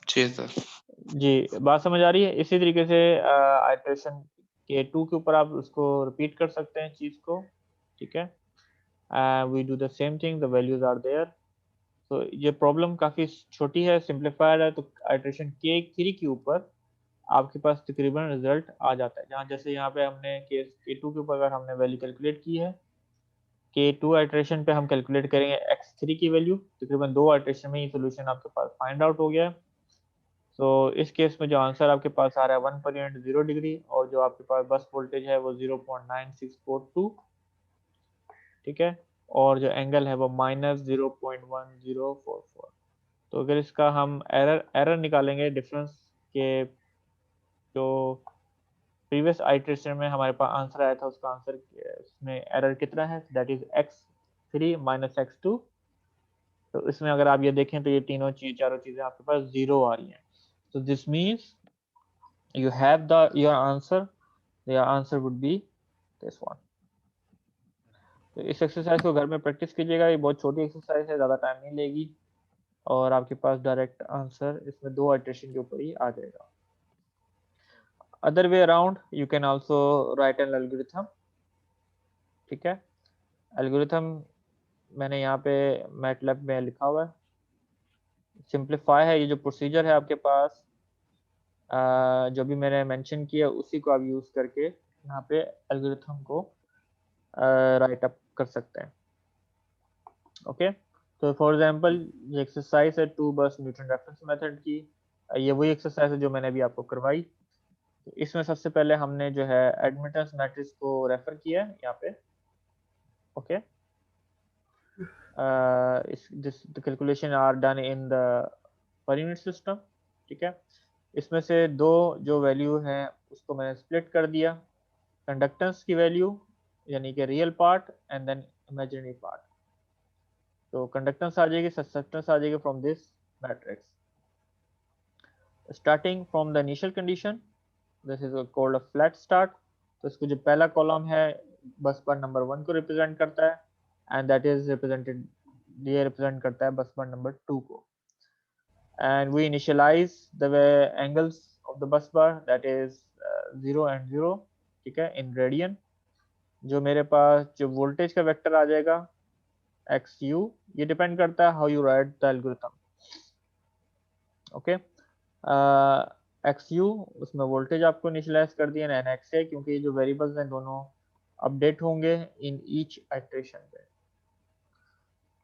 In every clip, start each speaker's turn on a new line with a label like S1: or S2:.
S1: जी sir.
S2: जी, बात समझ आ रही है? इसी तरीके से आइटरेशन के 2 के ऊपर आप उसको रिपीट कर सकते हैं चीज़ को, ठीक है? We do the same thing, the values are there. तो ये प्रॉब्लम काफ़ी छोटी है, सिम्प्लीफाइड है, तो आइटरेशन के 3 के ऊपर आपके पास तकरीबन रिज़ल्ट आ जाता है। जहाँ जैसे यहाँ पे हमने केस के 2 के ऊपर अगर हमने वैल्यू कैलकुलेट की है, के 2 आइटरेशन पे हम कैलकुलेट करेंगे x3 की वैल्यू, तकरीबन 2 आइटरेशन में ये सॉल्यूशन आपके पास फाइंड आउट हो गया है। तो इस केस में जो आंसर आपके पास आ रहा है 1.0 डिग्री और जो आपके पास बस वोल्टेज है वो 0.9642, ठीक है? और जो एंगल है वो -0.1044। तो अगर इसका हम एरर एरर निकालेंगे डिफरेंस के जो प्रीवियस आइटरेशन में हमारे पास आंसर आया था उसका आंसर इसमें एरर कितना है, that is x3 minus x2। तो इसमें अगर आप ये देखें तो ये तीनों चीज चारों चीजें आपके पास जीरो आ रही हैं। तो this means you have the your answer would be this one। तो इस एक्सरसाइज को घर में प्रैक्टिस कीजिएगा, ये बहुत छोटी एक्सरसाइज है, ज़्यादा टाइम नहीं लेगी और आपके पास डायरेक्ट आंसर इसमें 2 आइटरेशन के ऊपर ही आ जाएगा। Other way around you can also right an algorithm, ठीक है? एल्गोरिथम मैंने यहाँ पे मैटलैब में लिखा हुआ है, सिंप्लीफाई है ये जो प्रोसीजर है आपके पास, जो भी मैंने मेंशन किया उसी को आप यूज़ करके यहाँ पे एल्गोरिथम को राइट अप कर सकते हैं। ओके, तो फॉर एग्जांपल ये एक्सरसाइज है 2 बस न्यूटन रेफरेंस मेथड की, ये वही एक्सरसाइज है जो मैंने अभी आपको करवाई। तो इसमें सबसे पहले हमने जो है एडमिटेंस मैट्रिक्स को रेफर किया है यहाँ पे। Okay, this the calculation are done in the per unit system, ठीक है? इसमें से दो जो वैल्यू है उसको मैंने स्प्लिट कर दिया, कंडक्टेंस की वैल्यू यानी कि real part and then imaginary part. तो कंडक्टेंस आ जाएगी, ससेप्टेंस आ जाएगी from this matrix starting from the initial condition, this is called a flat start. तो इसको जो पहला कॉलम है बस बार नंबर 1 को रिप्रेजेंट करता है एंड दैट इज रिप्रेजेंटेड, ये रिप्रेजेंट करता है बस बार नंबर 2 को। And we initialise the angles of the bus bar that is 0 and 0, ठीक है, इन रेडियन। जो मेरे पास जो वोल्टेज का वेक्टर आ जाएगा एक्स यू, ये डिपेंड करता है how you right the algorithm. Okay, x you उसमें वोल्टेज आपको इनिशियलाइज कर दिया, एन एक्स है क्योंकि ये जो वेरिएबल्स हैं दोनों अपडेट होंगे इन ईच आइटरेशन पे।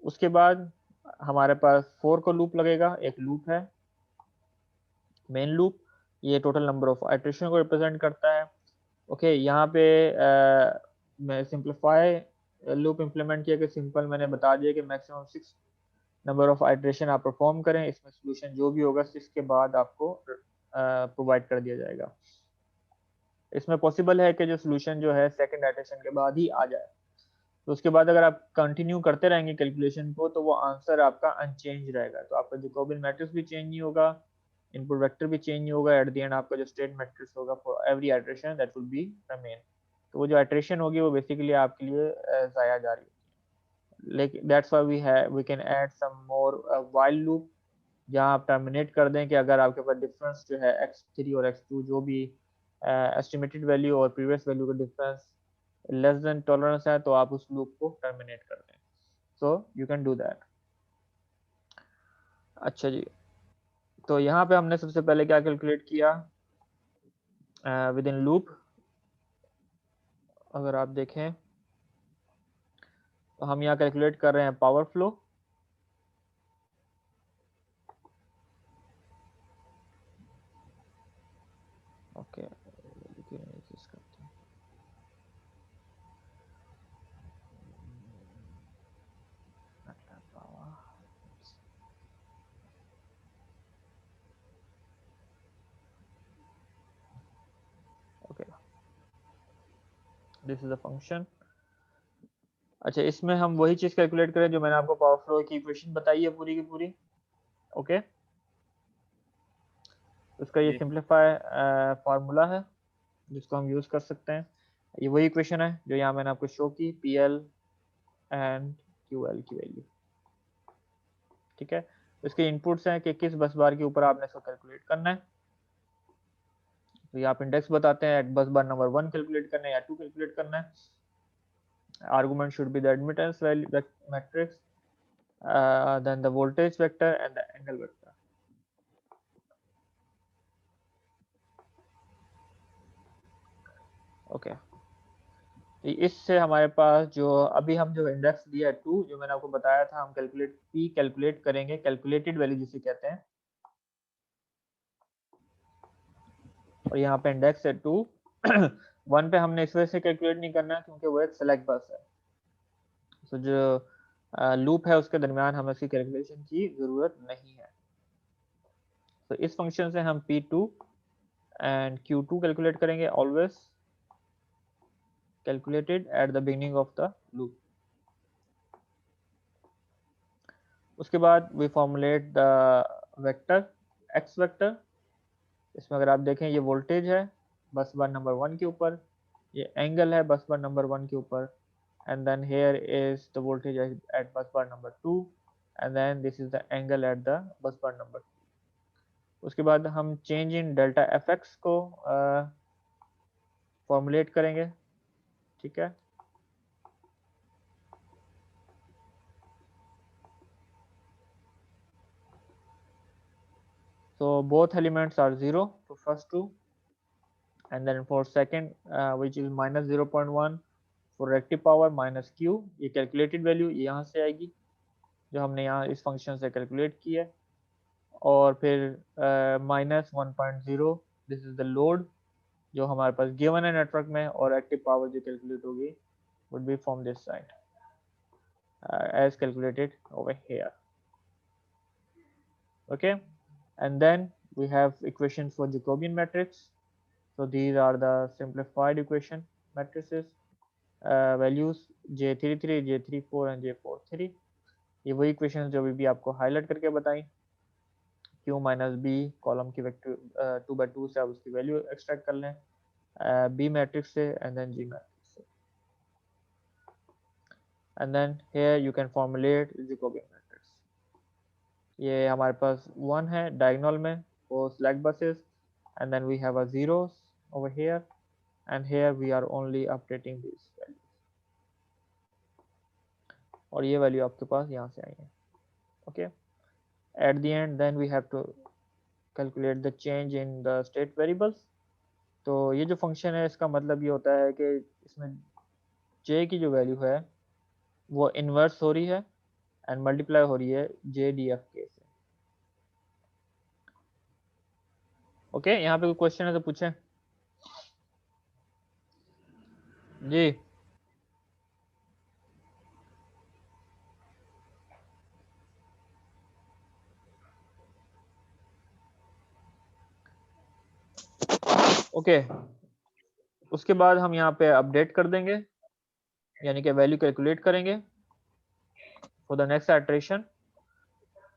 S2: उसके बाद हमारे पास 4 को लूप लगेगा, एक लूप है मेन लूप, ये टोटल नंबर ऑफ आइटरेशन को रिप्रेजेंट करता है। ओके, यहाँ पे मैं सिंप्लीफाई लूप इंप्लीमेंट किया कि सिंपल मैंने बता दिया कि मैक्सिमम 6 नंबर ऑफ आइटरेशन आप परफॉर्म करें, इसमें सोल्यूशन जो भी होगा 6 के बाद आपको प्रोवाइड कर दिया जाएगा। इसमें पॉसिबल है कि जो सोल्यूशन जो है सेकंड आइटरेशन के बाद ही आ जाए। तो उसके बाद अगर आप कंटिन्यू करते रहेंगे कैलकुलेशन को तो वो आंसर आपका अनचेंज रहेगा। तो आपका जैकोबियन मैट्रिक्स भी चेंज नहीं होगा, इनपुट वेक्टर भी चेंज नहीं होगा, एट द एंड आपका जो स्टेट मैट्रिक्स होगा for every iteration that will be remain. तो वो जो आइटरेशन होगी वो बेसिकली आपके लिए जाया जा रही है। लेकिन that's why we can add some more while loop, जहाँ आप टर्मिनेट कर दें कि अगर आपके पास डिफरेंस जो है x3 और x2 जो भी एस्टिमेटेड वैल्यू और प्रीवियस वैल्यू का डिफरेंस लेस देन टॉलरेंस है तो आप उस लूप को टर्मिनेट कर दें। So you can do that. अच्छा जी, तो यहाँ पे हमने सबसे पहले क्या कैलकुलेट किया विद इन लूप। अगर आप देखें तो हम यहाँ कैलकुलेट कर रहे हैं power flow. Okay, okay, this is a function. अच्छा, इसमें हम वही चीज कैलकुलेट करें जो मैंने आपको पावर फ्लो की इक्वेशन बताई है पूरी की पूरी। ओके, उसका ये
S1: जी
S2: सिंप्लीफाई फार्मूला है जिसको हम यूज कर सकते हैं। ये वही इक्वेशन है जो यहाँ मैंने आपको शो की, P L and Q L की वैल्यू, ठीक है? इसके इनपुट्स हैं कि किस बस बार के ऊपर आपने इसको कैलकुलेट करना है। तो ये आप इंडेक्स बताते हैं, बस बार नंबर 1 कैलकुलेट करना है या 2 कैलकुलेट करना है। Argument should be the admittance value matrix, then the voltage vector and the angle vector. Okay तो इससे हमारे पास जो अभी हम जो इंडेक्स दिया है 2, जो मैंने आपको बताया था, हम कैलकुलेट करेंगे, कैलकुलेटेड वैल्यू जिसे कहते हैं, और यहाँ पे इंडेक्स है 2। 1 पे हमने इस वजह से कैलकुलेट नहीं करना क्योंकि वो एक सेलेक्ट बस है, तो जो लूप है उसके दरमियान हमें इसकी कैलकुलेशन की जरूरत नहीं है। तो इस फंक्शन से हम P2 एंड Q2 कैलकुलेट करेंगे, always calculated at the beginning of the loop. उसके बाद we formulate the vector x vector। इसमें अगर आप देखें ये वोल्टेज है बस बार नंबर 1 के ऊपर, ये एंगल है बस बार नंबर 1 के ऊपर, and then here is the voltage at bus bar number 2 and then this is the angle at the bus bar number 2। उसके बाद हम change in delta F x को फॉर्मुलेट करेंगे, ठीक है। So both elements are 0 for first two, and then for second which is minus 0.1 for reactive power minus q, ये calculated value यहाँ से आएगी जो हमने यहाँ इस फंक्शन से कैलकुलेट की है, और फिर minus 1.0 this is the load जो हमारे पास गिवन है नेटवर्क में, और एक्टिव पावर जो कैलकुलेट होगी would be from this side as calculated over here, okay। And then we have equations for Jacobian matrix, so these are the simplified equation matrices, values J33, J34 and J43, ये वही equation जो भी आपको highlight करके बताई। Q minus B column की vector 2/2 से आप उसकी वैल्यू एक्सट्रैक्ट कर लें, बी मैट्रिक्स से एंड देन जी मैट्रिक्स से, and then here you can formulate Jacobian matrix. ये हमारे पास 1 है डायगोनल में वो slack buses, and then we have a zeros over here and here we are only updating these values, और ये value आपके पास यहाँ से आई है, okay. At the end then we have to calculate the change in the state variables। तो ये जो function है इसका मतलब ये होता है कि इसमें j की जो वैल्यू है वो इन्वर्स हो रही है एंड मल्टीप्लाई हो रही है JDFK से, ओके। यहाँ पे कोई क्वेश्चन है तो पूछें जी। ओके उसके बाद हम यहाँ पे अपडेट कर देंगे, यानी कि वैल्यू कैलकुलेट करेंगे for the next iteration,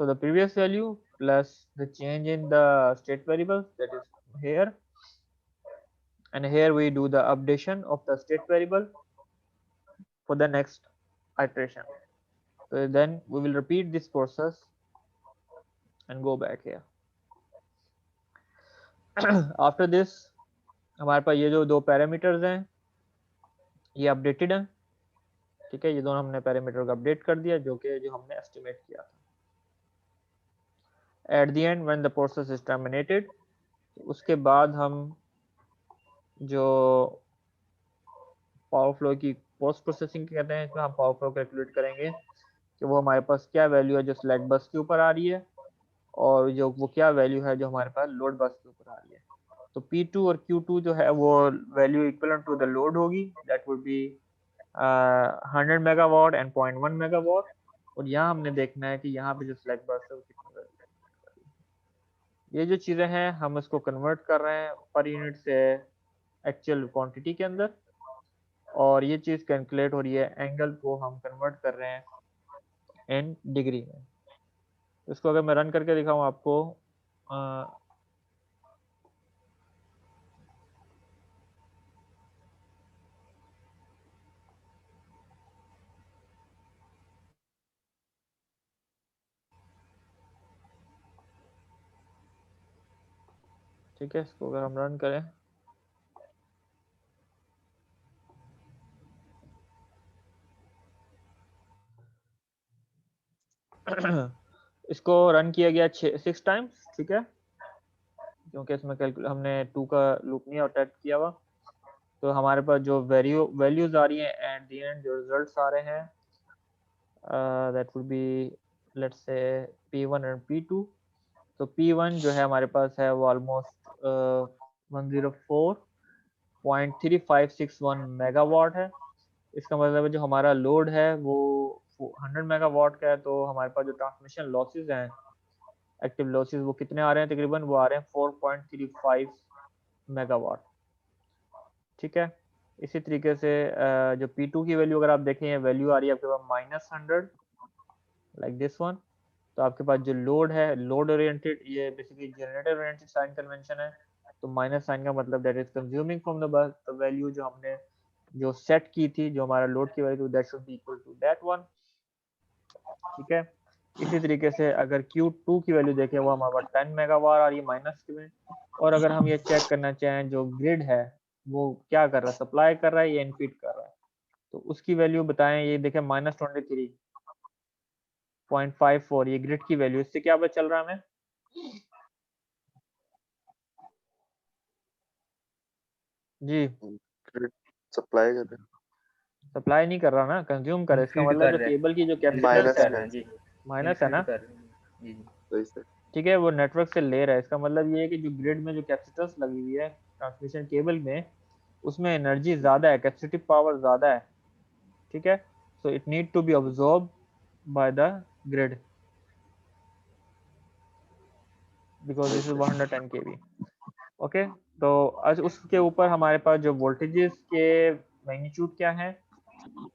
S2: so the previous value plus the change in the state variables, that is here, and here we do the updation of the state variable for the next iteration. So then we will repeat this process and go back here। After this हमारे पास ये जो दो parameters हैं ये updated हैं, ठीक है। ये दोनों हमने पैरामीटर को अपडेट कर दिया जो हमने एस्टिमेट किया था। At the end when the process is terminated, उसके बाद हम जो पावर फ्लो की पोस्ट प्रोसेसिंग कहते हैं, इसमें हम पावर फ्लो कैलकुलेट करेंगे कि वो हमारे पास क्या वैल्यू है जो स्लैक बस के ऊपर आ रही है, और जो वो क्या वैल्यू है जो हमारे पास लोड बस के ऊपर आ रही है। तो P2 और Q2 जो है वो value equivalent to the load होगी, that would be 100 megawatt and 0.1 megawatt, और यहाँ हमने देखना है कि यहाँ पे जो स्लैक बस है वो कितनी वैल्यू। ये जो चीज़ें हैं हम इसको कन्वर्ट कर रहे हैं पर यूनिट से एक्चुअल क्वांटिटी के अंदर, और ये चीज़ कैलकुलेट हो रही है, एंगल को हम कन्वर्ट कर रहे हैं इन डिग्री में। इसको अगर मैं रन करके दिखाऊं आपको, ठीक है, इसको अगर हम रन करें इसको रन किया गया 6 टाइम्स, ठीक है, क्योंकि इसमें हमने 2 का लूप नहीं अटैच किया हुआ। तो हमारे पास जो वैल्यूज आ रही हैं एट द एंड, जो रिजल्ट्स आ रहे हैं, that will be let's say P1 and P2। तो P1 जो है हमारे पास है वो ऑलमोस्ट 104.3561 मेगावाट है। इसका मतलब है जो हमारा लोड है वो 100 मेगावाट का है, तो हमारे पास जो ट्रांसमिशन लॉसेज हैं, एक्टिव लॉसेज, वो कितने आ रहे हैं? तकरीबन वो आ रहे हैं 4.35 मेगावाट, ठीक है। इसी तरीके से जो P2 की वैल्यू अगर आप देखें, वैल्यू आ रही है आपके पास -100, लाइक दिस वन। तो आपके पास जो लोड है, लोड ओरिएंटेड, ये basically generator oriented sign convention है। तो माइनस साइन का मतलब that is consuming from the bus, the value जो हमने जो सेट की थी, जो हमारा लोड की value, that should be equal to that one, ठीक है। इसी तरीके से अगर Q2 की वैल्यू देखें, वो हमारे पास 10 मेगावाट आ रही है माइनस में। और अगर हम ये चेक करना चाहें जो ग्रिड है वो क्या कर रहा है, सप्लाई कर रहा है या इनफीड कर रहा है, तो उसकी वैल्यू बताएं। ये देखें -23.54, ये ग्रिड की वैल्यू। इससे क्या पता चल रहा है हमें? जी,
S1: सप्लाई कर रहे
S2: सप्लाई नहीं कर रहा ना, कंज्यूम कर रहा है। इसका
S3: फीड
S2: मतलब
S3: कर
S2: जो
S3: रहे
S2: केबल की जो
S3: हैं,
S2: कैपेसिटेंस है,
S1: है।
S3: जी
S2: माइनस है
S3: फीड
S2: ना,
S3: कर रहे हैं जी जी।
S1: सही से।
S2: ठीक है, वो नेटवर्क से ले रहा है। इसका मतलब ये है कि जो ग्रिड में जो कैपेसिटेंस लगी हुई है ट्रांसमिशन केबल में, उसमें एनर्जी ज्यादा है, कैपेसिटिव पावर ज्यादा है, ठीक है। So it need to be absorb by the grid because this is 110 kV, okay. तो आज उसके ऊपर हमारे पास जो वोल्टेजेस के मैग्नीट्यूड क्या है,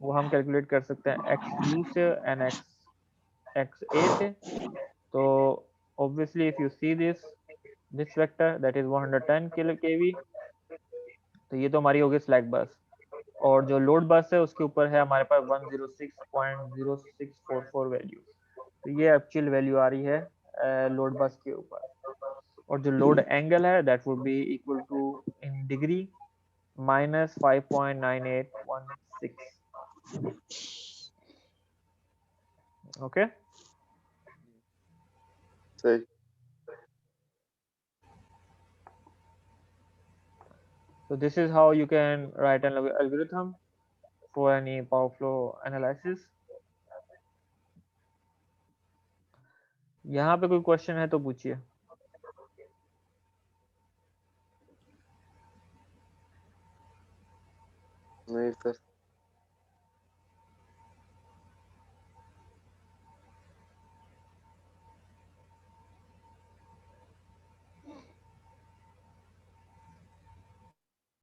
S2: वो हम कैलकुलेट कर सकते हैं XU से एंड XA से। तो obviously if you see this vector that is 110 kV, तो ये तो हमारी होगी स्लैक बस। और जो लोड बस है उसके ऊपर है हमारे पास 106.0644 वैल्यू। तो ये एक्चुअल वैल्यू आ रही है लोड बस के ऊपर। और जो लोड एंगल है that would be equal to in degree -5.9816, okay.
S1: सही।
S2: So this is how you can write an algorithm for any power flow analysis. यहाँ पे कोई क्वेश्चन है तो पूछिए।
S1: नहीं सर।